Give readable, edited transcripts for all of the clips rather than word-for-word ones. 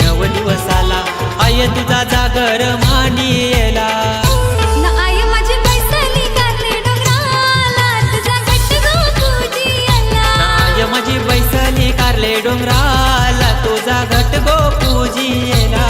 नव दिवसाला आय तुझा जागर मांडियेला आय माझी बैसली कारले डोंगराला तुझा घट गो पूजियला आय माझी बैसली कारले डोंगराला तुझा घट गो पूजियेला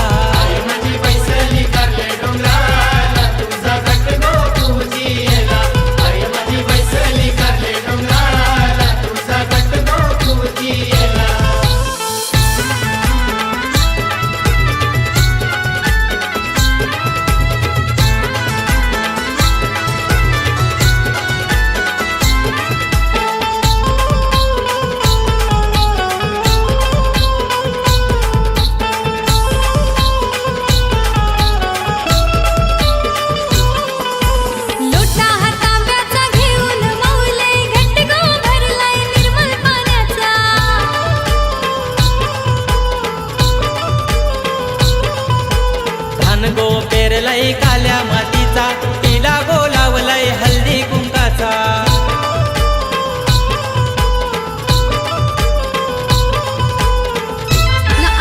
गो पेरलाय काल्या मातीचा तिला गोलावलाय हल्दी कुंकाचा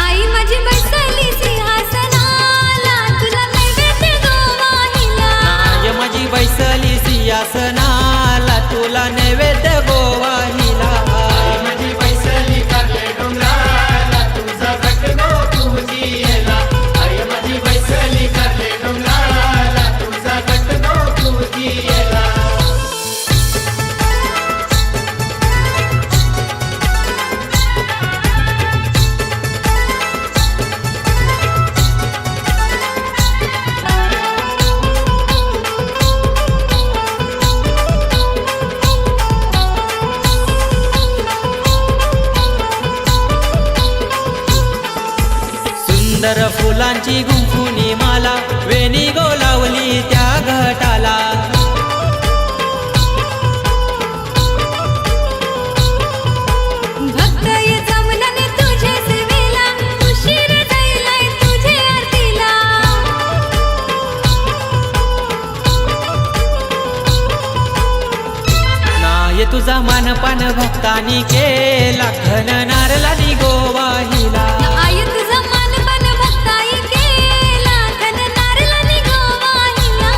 आई माझी बैसली सिंहासनाला तुला नैवेद्य गो वाहिला आय माझी बैसली सिंहासनाला तुला नैवेद्य गो वाहिला सुंदर फुलांची गुंफुनी माला वेणी गोलावली त्या घटाला भक्त ये जमल्याने तुझे सेवेला उशीर जाईलाय तुझे आरतीला नाय तुझा मानपान भक्तानी केला घन नारलानी गो वाहिला आई तुझा मानपान भक्ताई केला घन नारलानी गो वाहिला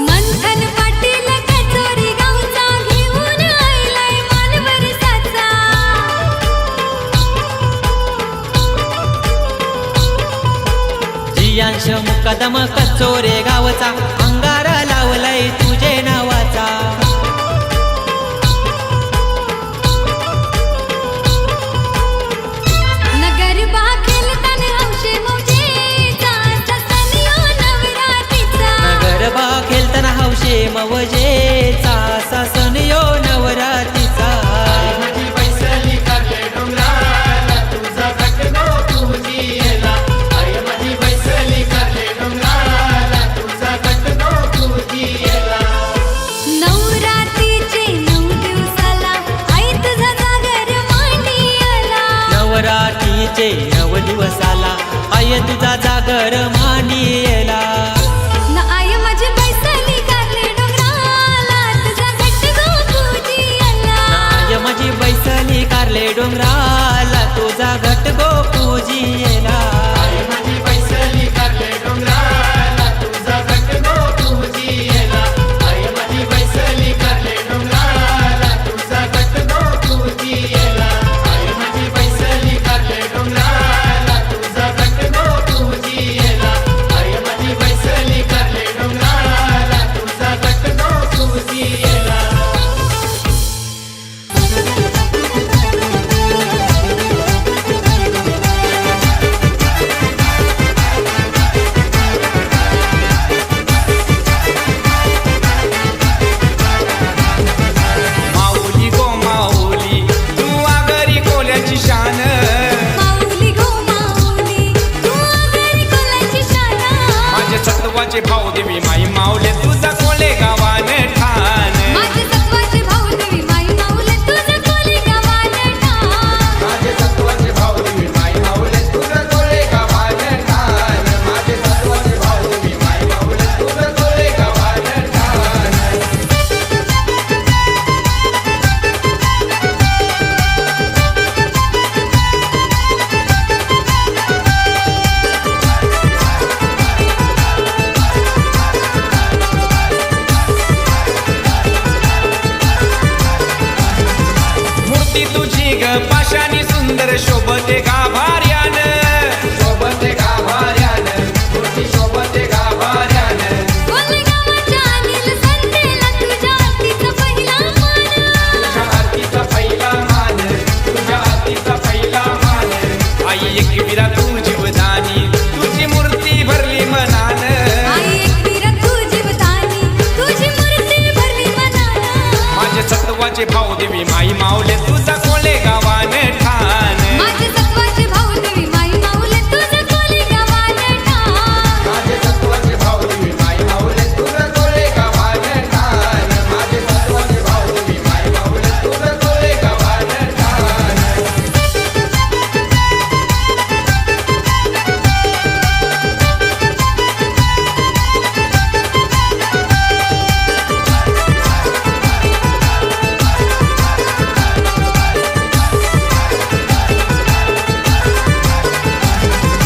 मंथन पाटील कचोरी गावचा घेऊन आलाय मानवरसाचा जियांश मुकदम कचोरे गावचा अंगार लावलाय तुझे नावाचा नगर बाखेल तन हौशे मौजेचा ससनियो नवरातीचा नगर बा खेळताना हौशे मवजेचा सासन यो नवरातीचा नवरात्रीचे 9 दिवसाला आई तुझा जागर मांडियला नवरात्रीचे नव दिवसाला आय तुझा जागर मांडियेला आई माझी बैसली कारले डोंगराला तुझा घट गो पूजियला आय माझी बैसली कारले डोंगराला तुझा घट गो पूजियेला मुरती तुझी ग पाशानी सुंदर शोभते गाभार्यान शोभते गाभार्यान मूर्ती शोभते गाभार्यान कोलेगावाच्या अनिल संतेला तुझ्या आरतीचा पहिला मान तुझ्या आरतीचा पहिला मान तुझ्या आरतीचा पहिला मान आई एकविरा तू जीवदानी तुझी मूर्ती भरली मनान आई एकवीरा तू जीवदानी तुझी मूर्ती भरली मनानं माझे सत्वाचे भाऊ देवी माई माऊले तुझा कोलेगावान ठाण माझे सत्वाचे भाऊ देवी माई माऊले तुझं कोलेगावानं ठाण माझे सत्वाचे भाऊ देवी माई माऊले तुझा कोलेगावान ठाण माझे सत्वाचे भाऊ देवी माई माऊले तुझा कोलेगावान ठाण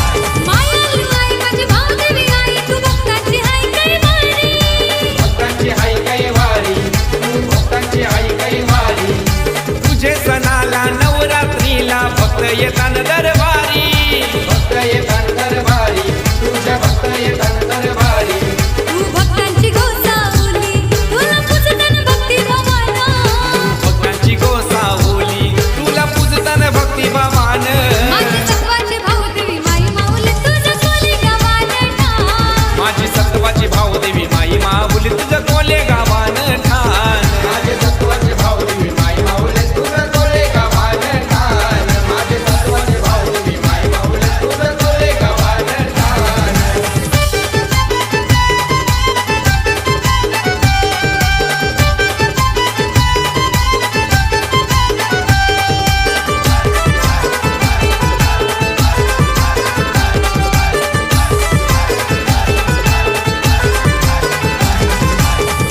मायालू आई माझी भाऊ देवी आई तू भक्तांची हाय कैवारी भक्तांची आई कैवारी तू भक्तांची आई कैवारी तुझे सणाला नवरात्रीला भक्त येतान दरबारी भक्त येतान दरबारी तुझ्या भक्त येतान दरबारी तू भक्तांची गोसावली तुला पूजताना भक्ती भावानं भक्तांची गोसावली तुला पूजतान भक्ती भावान माझे सत्वाचे भाऊ देवी माई माऊले तुझं कोलेगावानं ठाण माझी सत्वाची भाऊ देवी माई माऊली तुझं कोलेगावान ठाण माझे सत्वाचे भाऊ देवी माई माऊली तुझं कोलेगावान ठाण माझे सत्वाचे भाऊ देवी माई माऊली तुझं कोलेगावान ठाण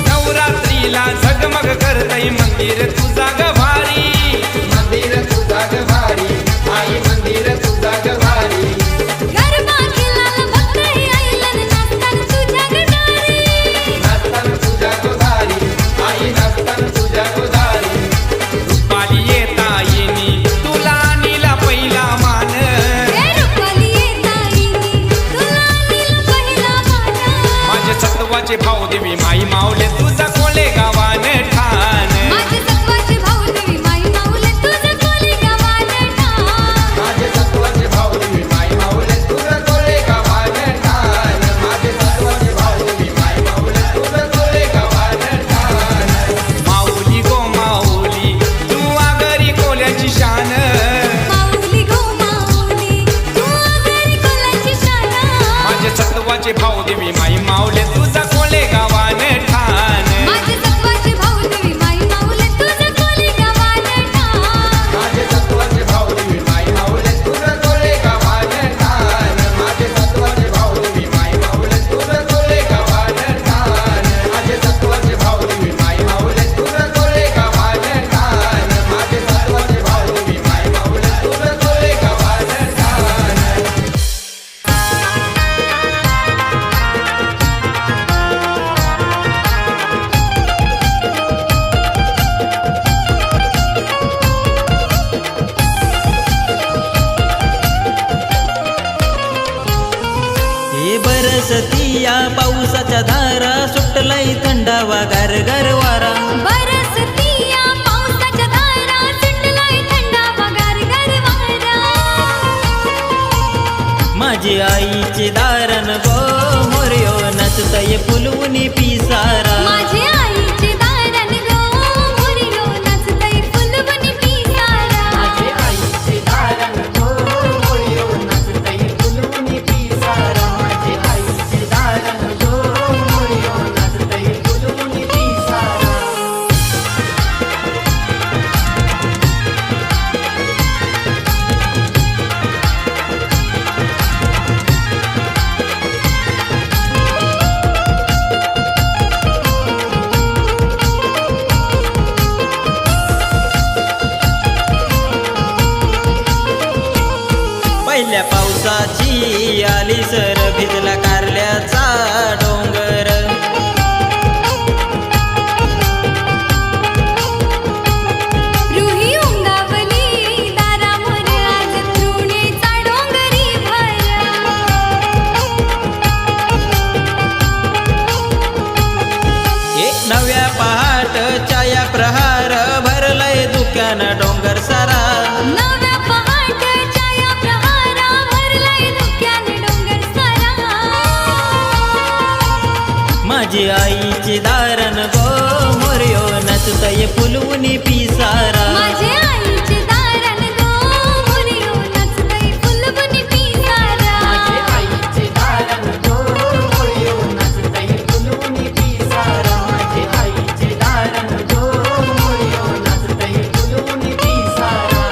नवरात्रीला झगमग करतई मंदिर तुझा ग भारी मंदिर तुझा ग भारी आई मंदिर तुझा ग भारी गरबा खेळायला भक्तही आईलन नाचताना तुझ्या गटारी नाचताना तुझ्या गोदारी आई नाचताना तुझ्या गोदारी रुपाली येता येणी तुला नीला पहिला मान हे रुपाली येता येईनी तुला नीला पहिला मान माझे सत्वाचे भाऊ देवी माई माऊले तुझा कोलेगावान ठाण माझे सत्वाचे भाऊ देवी माई माऊले तुझं कोलेगावानं ठाण माझे सत्वाचे भाऊ देवी माई माऊले तुझा कोलेगावान ठाण माझे सत्वाचे भाऊ देवी माई माऊले तुझा कोलेगावान ठाण माऊली गो माऊली तू आगरी कोल्याची शान माऊली गो माऊली तू आगरी कोलाची शान माझे सत्वाचे भाऊ देवी माई माऊले तुझा कोलेगावान ठाण माझे सत्वाचे भाऊ देवी माई माऊले तुझं कोलेगावानं ठाण माझे सत्वाचे भाऊ देवी माई माऊले तुझा कोलेगावान ठाण माझे सत्वाचे भाऊ देवी माई माऊले तुझा कोलेगावान ठाण माझे सत्वाचे भाऊ देवी माई माऊले तुझा कोलेगावान ठाण माझे सत्वाचे भाऊ देवी माई माऊले तुझा कोलेगावान ठाण हे बरसती या पावसाच्या धारा सुटलाय थंडावा गार गार वारा बरसती या पावसाच्या धारा सुटलाय थंडावा गार गार वारा माझी आईचे दारण गो मोर्यो नचतय फुलवून पिसारा माझी आईचे दारण गो मोरयो नाचतय फुलवणी पिसारा माझे आईचे दारण गो मोर्यो नचतय फुलवून पिसारा माझे आईचे दारण गो मोर्यो नचतय फुलवून पिसारा पहिल्या पावसाची आली सर भिजला कारल्याचा डोंगर रुही उंगावर माझी आईची दारण गो मोरयो नचतय फुलवून पिसारा माझे आईचे दारण गो मोरयो नचतय फुलवून पिसारा माझे आईचे दारण गो मोरयो नचतय फुलवून पिसारा माझे आईचे दारण गो मोरयो नचतय फुलवून पिसारा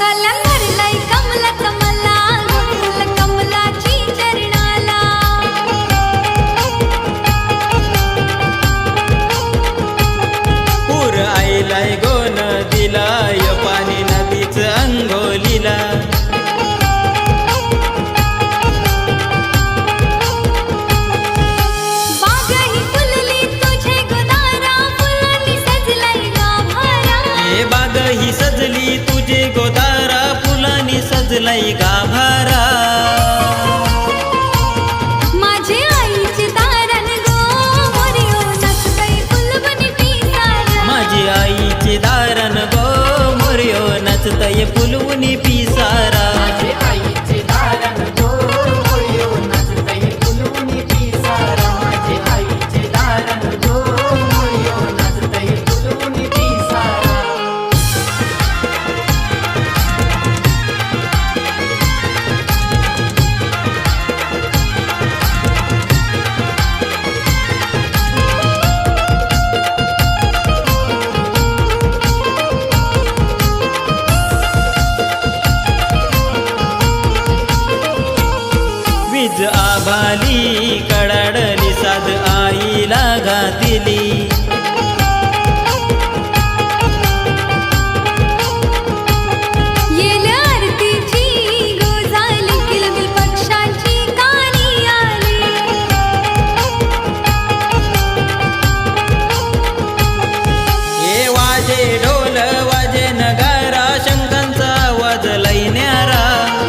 कलंगरलाई कमलाचा मला फुल कमलाची चरणाला पूर आईलाय गो नदीला य पाणी नदीच अंगोलीला बागही फुलली तुझे गोदारा फुलांनी सजलाई गाभारा हे बाग ही सजली तुझे गोदारा फुलानी सजलाई गाभारा माझे आईचे दारण गो मोरयो नचतय फुलवून पिसारा माझी आईचे दारण गो मोरयो नचतय फुलवून पिसारा माझे आईचे दारण गो मोरयो नचतय फुलवून पिसारा माझे आईचे दारण गो मोरयो नचतय फुलवून पिसारा वीज आभाली कडाडली साध आईला घातिली येल आरतीची गोझाली किलबिल पक्षांची कानी आली हे वाजे ढोल वाजे नगारा शंखांचा आवाज लई न्यारा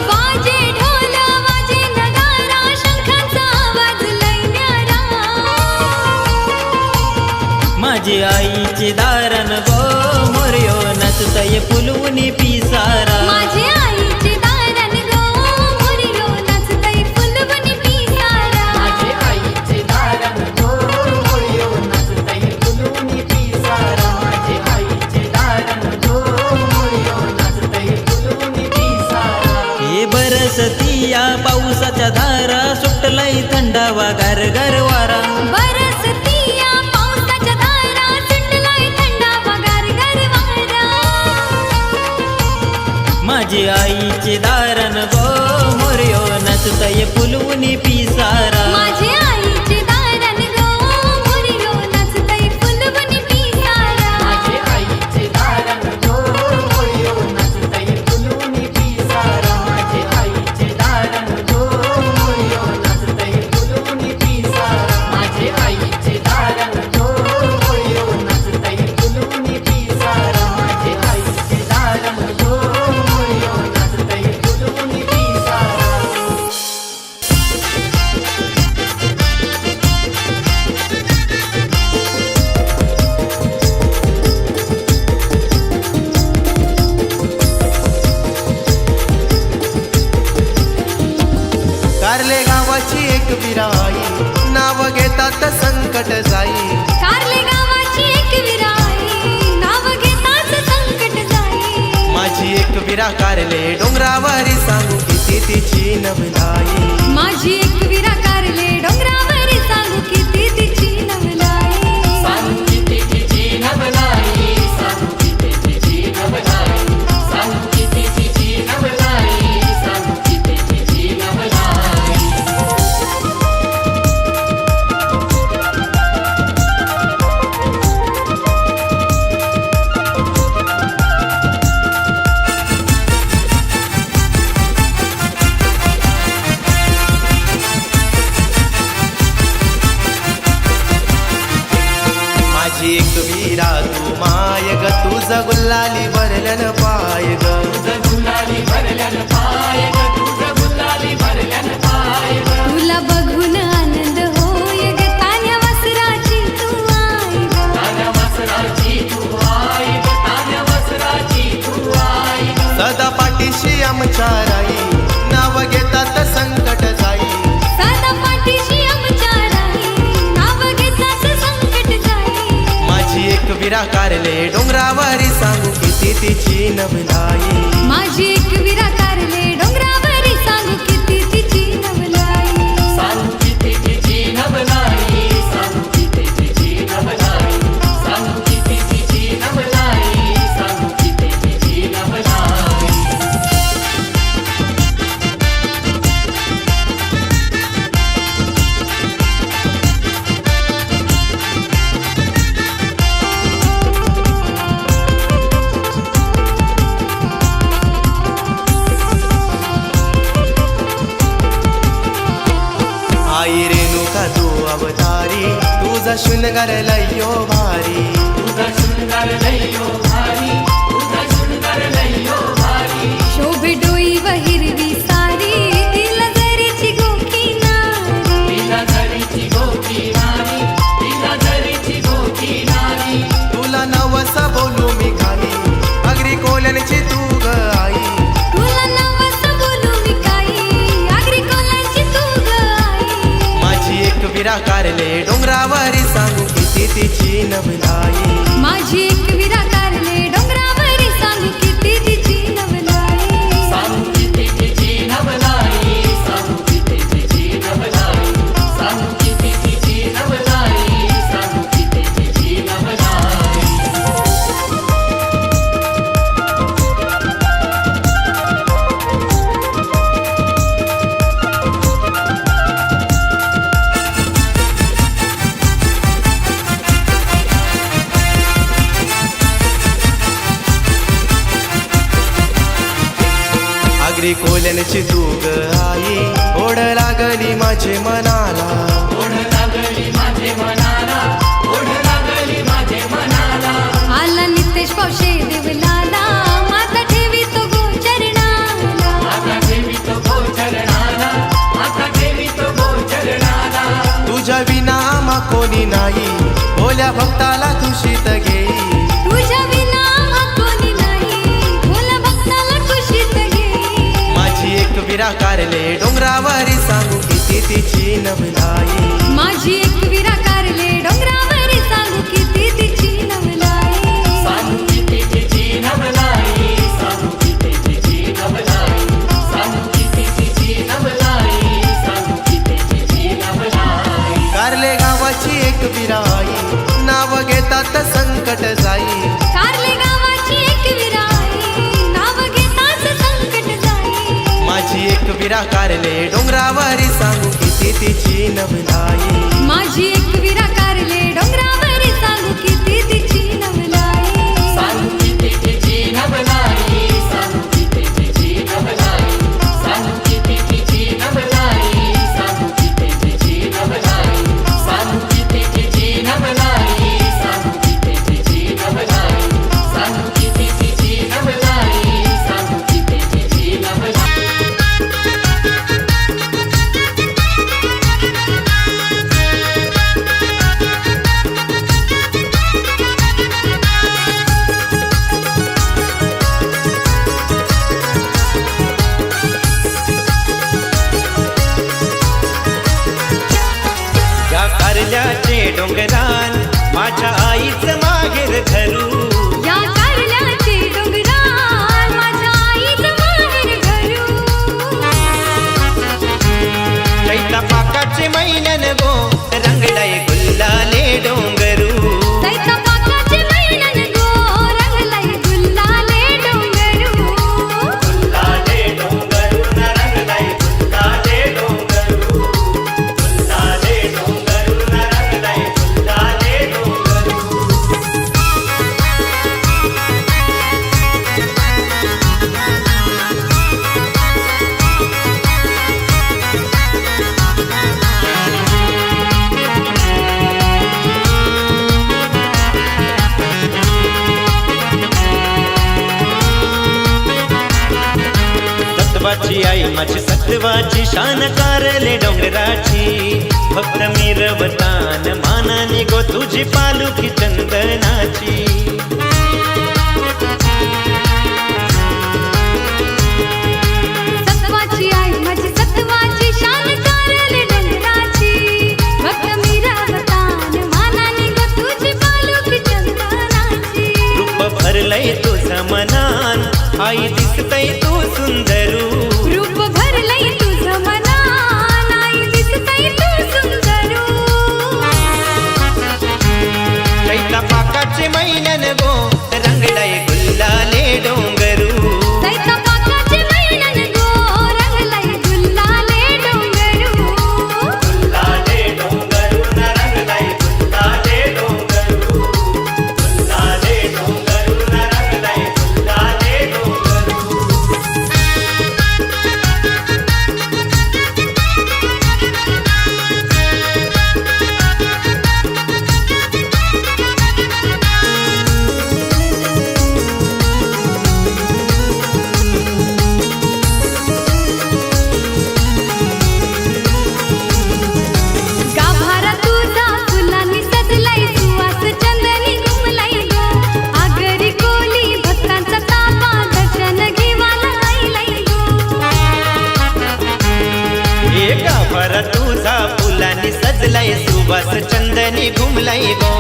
वाजे ढोल वाजे नगारा शंखांचा आवाज लई न्यारा माझी आईची दारण गो मोरयो नचतय फुलवून पिसारा माझे आईचे दारण गो मोरयो नचतय फुलवून पिसारा माझे आईचे दारण गो मोरयो नचतय फुलवून पिसारा माझे आईचे दारण गो मोरयो नचतय फुलवून पिसारा हे बरसतिया पावसाच्या धारा सुटलय थंडावा गार वारा बरसतिया पावसाच्या धारा सुटलाय थंडावा गार वारा माझी आईचे दारण गो मोरयो नचतय फुलवून पिसारा माझे आईचे दारण गो मोरयो नचतय फुलवून पिसारा माझे आईचे दारण गो मोरयो नचतय फुलवून पिसारा माझे आईचे दारण गो मोरयो नचतय फुलवून पिसारा माझे आईचे दारण गो मोरयो नचतय फुलवून पिसारा माझे आईचे दारण गो मोरयो नचतय फुलवून पिसारा कारले गावाची एक विराई नाव घेतात संकट जाई कारले गावाची एक विराई नाव घेताच संकट जाई माझी एक विरा कारले डोंगरावारी सांगू किती तिची नवलाई माझी एक विरा कारले डोंगरावर सांगू किती तिची नवलाई तुझं गुल्लाली भरल्यान पाय ग तुला बघून आनंद होय ग तान्या वासराची तू आई ग सदा पाठीशी आमच्या राई नाव घेतात संकट जाई सदा पाठीशी आमच्या राही नाव घेतलाच संकट जाई माझी एक विरा कारले डोंगरावरी सांगू किती तिची नवलाई माझी एक विरा कारले डोंगरावरी सांगू किती तिची नवलाई आई रेणुका तू अवतारी तुझा शृंगार लयो भारी शोभे डोई व हिरवी सारी तिला जरीची गोकी नारी तुला नवसा बोलू मी काही अग्री कोल्यांची तू ग आई तुला नवस बोलू मी काही आगरी कोलाची तू ग आई माझी एक विरा कारले डोंगरावरी सांगू किती तिची नवलाई माझी एक विरा कारले डोंगरावरी सांगू किती तिची नवलाई अग्री कोल्यांची तू ग आई ओढ लागली माझे मनाला आला नितेश पावशे देवलाला माता ठेवी तो गोचरणाला तुझ्या विना आम्हा कोणी नाही बोल्या भक्ताला तुशीत घेई तुझ्या विना आम्हा कोणी नाही बोला भक्ताला कुशीत घेई माझी एक विरा कारले डोंगरावरी सांगू किती तिची नवलाई माझी एक विरा कारले डोंगरावरी सांगू किती तिची नवलाई कारले गावाची एक विरा आई नाव घेतात संकट जाई कारले गावाची एक विरा आई नाव घेताच संकट जाई माझी एक विरा कारले डोंगरावरी सांगू किती तिची नवलाई माझी एक विरा कारले डोंगरावरी सांगू किती तिची नवलाई सत्वाची आई माझी सत्वाची शान कारले डोंगराची फक्त मिरवतान मानाने गो तुझी पालुखी चंदनाची सत्वाची आई माझी सत्वाची शान कारले डोंगराची भक्त मिरवतान मानाने गो तुझी पालुखी चंदनाची रूप भरलंय तुझं मनान आई दिसतय तू सुंदरू रूप भरलंय तुझं मनान आई दिसतय तू सुंदरू चैता पाकाचे मैनन गो रंगलाय गुल्लाले डोंगरू सैता पाकाचे मैनन गो रंगलाय गुल्लाले डोंगरू गुल्लाले डोंगरू न रंगलाय गुल्लाले डोंगरू गुल्लाले डोंगरू न रंगलाय गुल्लाले डोंगरू गाभारा तुझा फुलांनी सजलाय सुवास चंदनी घुमलाय गो आगरी कोली भक्तांचा तापा दर्शन घेवाला आईलाय गो एका भर तुझा फुलांनी सजलाय सुवास चंदनी घुमलाय गो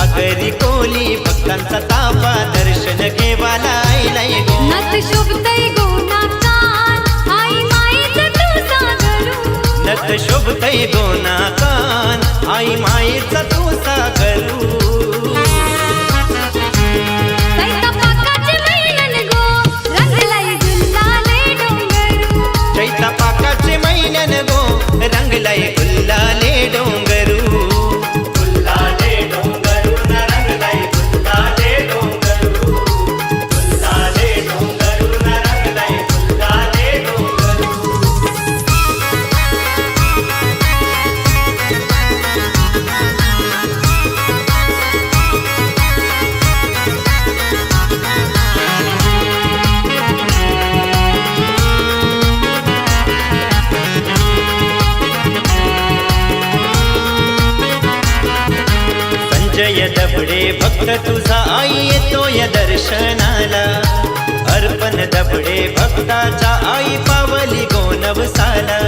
आगरी कोली भक्तांचा तापा दर्शन घेवाला आईलाय गो नथ शोभतय गो नाकान आई मायेचं तू सागरू नत शोभतय गोना कान आई मायेचा तू सागरू सैता पाकाचे मैनन गो रंगलाय गुल्लाले डोंगरू चैता पाकाचे मैनन गो रंगलाय गुल्लाले डोंगरू गुल्लाले डोंगरू न रंगलाय गुल्लाले डोंगरू गुल्लाले डोंगरू न रंगलाय गुल्लाले डोंगरू संजय दबडे भक्त तुझा आई येतोय दर्शनाला अर्पण दबडे भक्ताच्या आई पावली गोनवसाला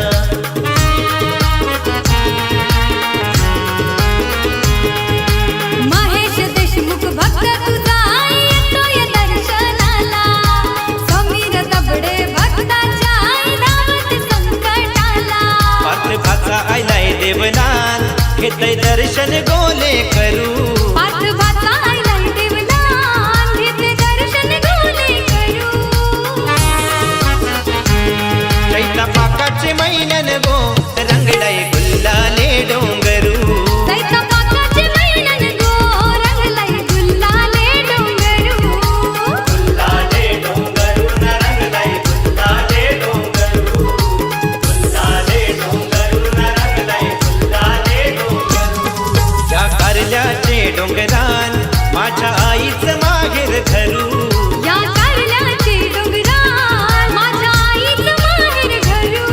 महेश देशमुख भक्त तुझा आई येतोय दर्शनाला समीर दबडे भक्ताच्या आई धावत संकटाला पात्र भाचा आयलाय देवलाल घेतय दर्शन गोले करू पाच भाचा आईलाय देवलान घेते दर्शन गोले करू चैता पाकाचे मैनन गो रंगलाय गुल्लाले डोंगरू सैता पाकाचे मैनन गो रंगलाय गुल्लाले डोंगरू गुल्लाले डोंगरू न रंगलाय गुल्लाले डोंगरू गुल्लाले डोंगरू न रंगलाय गुल्लाले डोंगरू या कारल्याचे डोंगरान माझ्या आईचं माहेर धरू या कारल्याचे डोंगराळ माझ्या आईचं माहेर घरू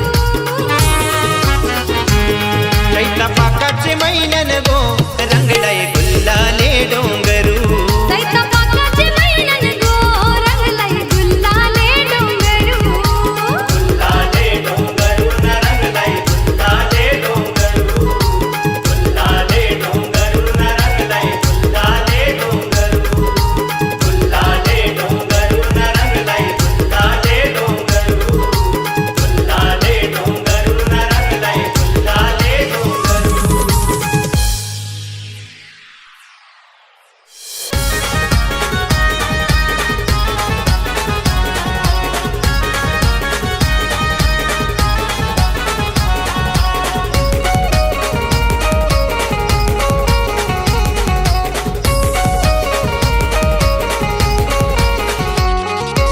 चैता पाकाचे मैनन गो रंगलाय गुल्लाले डोंगरू सैता पाकाचे मैनन गो रंगलाय गुल्लाले डोंगरू गुल्लाले डोंगरू न रंगलाय गुल्लाले डोंगरू गुल्लाले डोंगरू न रंगलाय गुल्लाले डोंगरू गुल्लाले डोंगरू न रंगलाय गुल्लाले डोंगरू गुल्लाले डोंगरू न रंगलाय गुल्लाले डोंगरू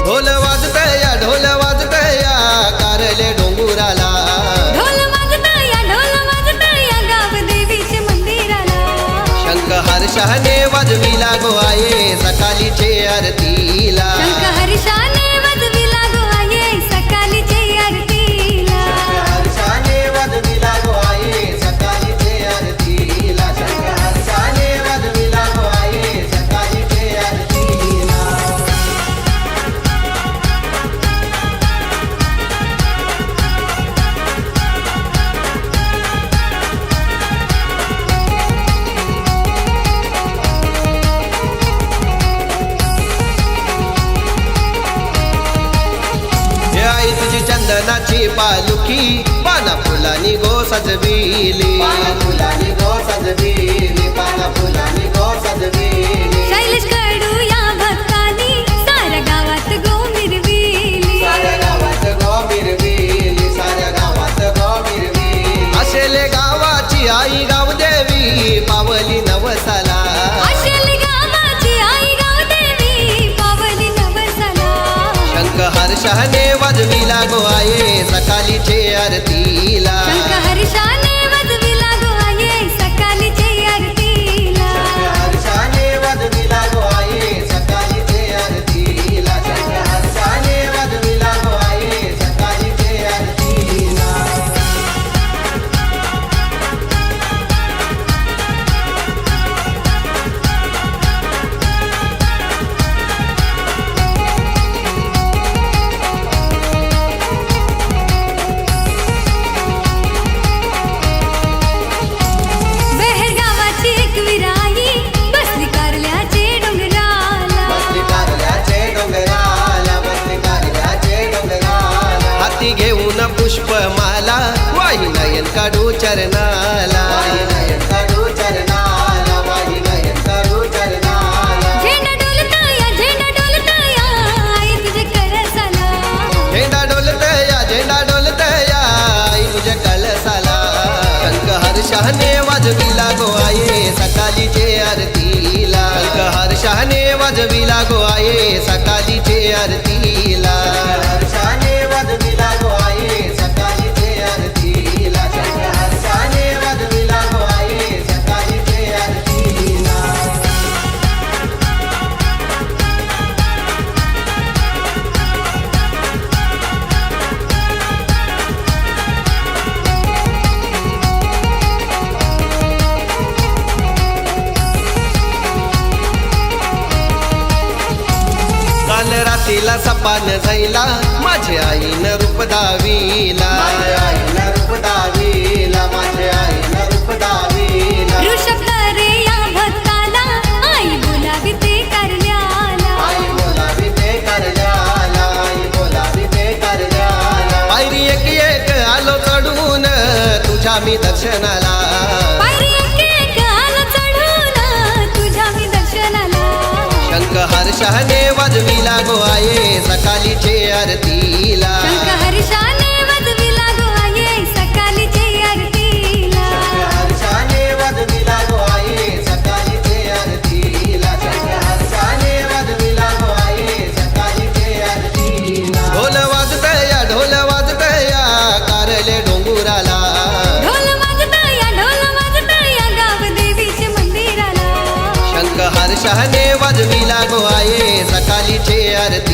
ढोल वाजतय या कारले डोंगुराला ढोल वाजतया गाव देवीच्या मंदिराला शंख हर्षाने वाजविला गो आहे सकाळीचे आरतीला शंख हर्षाने वाजविला गो आहे सकाळीचे विठ्ठलाची पालुखी पाना फुलानी गो सजविली पाना फुलानी गो सजविली पाना फुलानी गो सजविली शैलेश कडू या भक्तानी साऱ्या गावात गो मिरविली साऱ्या गावात गो मिरविली साऱ्या गावात गो मिरविली असेले गावाची आई गावदेवी पावली नवसाला आशेली गावाची आई गावदेवी पावली नवसाला शंख हर्षाने वाजविला गो आये सकाळीचे आरतीला शंख हर्षाने वाजविला गो आये सकाळीचे आरतीला हर्षाने वाजविला गो आहे सकाळीचे आरतीला शंख हर्षाने वाजविला गो आहे सकाळीचे आरतीला बेहेर गावाची एक विराई बसली कारल्याचे डोंगराला बसली कारल्याचे डोंगराला बसली कारल्याचे डोंगराला हाती घेऊन पुष्पमाला वाही नयन काढू चरणाला वाही नयन काढू चरणाला वाही नयन काढू चरणाला झेंडा डोलताया आई तुझे करसाला झेंडा डोलतया आई तुझ्या कळसाला शंख हर्षाने वाजविला गो आये सकाळीचे आरतीला शंख हर्षाने वाजविला गो आये सकाळीचे आरतीला हर्षाने वाजविला गो आहे सकाळीचे आरतीला शंख हर्षाने वाजविला गो आहे सकाळीचे आरतीला काल रात्रीला सपान झैला माझ्या आईनं रूप दाविला माझ्या आईला रूप दाविला माझ्या आईला रूप दाविला ऋषभ रे या भक्ताला आई बोलावी ते कारल्याला आई बोलावी ते करल्याला आई बोलावी ते करल्याला पायरी एक आलो चढून तुझ्या मी दर्शनाला पायरी एक आलो चढून तुझ्या मी दर्शनाला शंख हर्षाने वाजविला गो आये सकाळीचे आरतीला शंख हर्षाने वाजविला गो आये सकाळीचे आरतीला हर्षाने वाजविला गो आहे सकाळीचे आरतीला शंख हर्षाने वाजविला गो आहे सकाळीचे आरतीला ढोल वाजतया कारले डोंगुराला ढोल वाजतया गाव देवीच्या मंदिराला शंख हर्षाने वाजविला गो आये सकाळीचे आरती